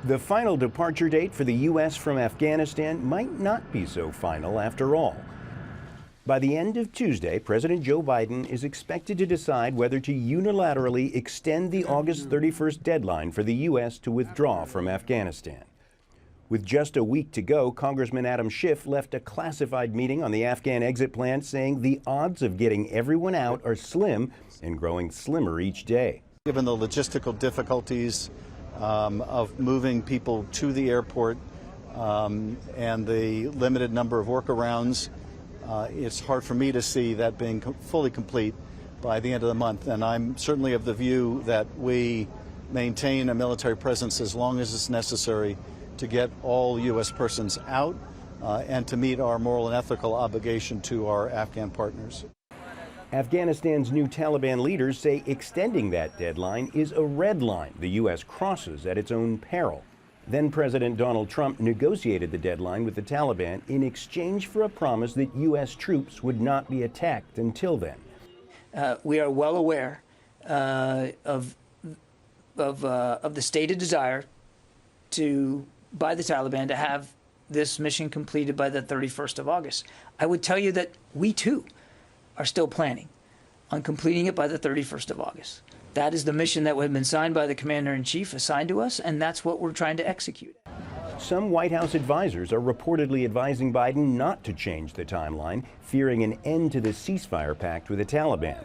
The final departure date for the U.S. from Afghanistan might not be so final after all. By the end of Tuesday, President Joe Biden is expected to decide whether to unilaterally extend the August 31st deadline for the U.S. to withdraw from Afghanistan. With just a week to go, Congressman Adam Schiff left a classified meeting on the Afghan exit plan saying the odds of getting everyone out are slim and growing slimmer each day. Given the logistical difficulties of moving people to the airport and the limited number of workarounds, it's hard for me to see that being fully complete by the end of the month. And I'm certainly of the view that we maintain a military presence as long as it's necessary to get all U.S. persons out and to meet our moral and ethical obligation to our Afghan partners. Afghanistan's new Taliban leaders say extending that deadline is a red line the U.S. crosses at its own peril. Then President Donald Trump negotiated the deadline with the Taliban in exchange for a promise that U.S. troops would not be attacked until then. We are well aware of the stated desire by the Taliban to have this mission completed by the 31st of August. I would tell you that we too are still planning on completing it by the 31st of August. That is the mission that had been signed by the Commander-in-Chief, assigned to us, and that's what we're trying to execute. Some White House advisors are reportedly advising Biden not to change the timeline, fearing an end to the ceasefire pact with the Taliban.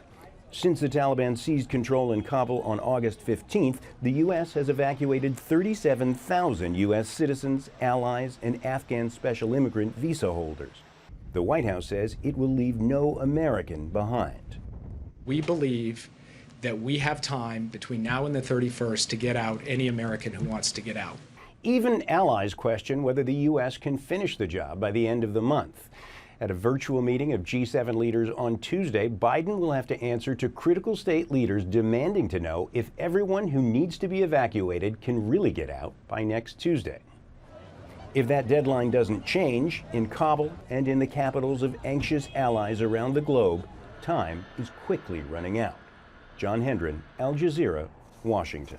Since the Taliban seized control in Kabul on August 15th, the U.S. has evacuated 37,000 U.S. citizens, allies, and Afghan special immigrant visa holders. The White House says it will leave no American behind. We believe that we have time between now and the 31st to get out any American who wants to get out. Even allies question whether the U.S. can finish the job by the end of the month. At a virtual meeting of G7 leaders on Tuesday, Biden will have to answer to critical state leaders demanding to know if everyone who needs to be evacuated can really get out by next Tuesday. If that deadline doesn't change, in Kabul and in the capitals of anxious allies around the globe, time is quickly running out. John Hendren, Al Jazeera, Washington.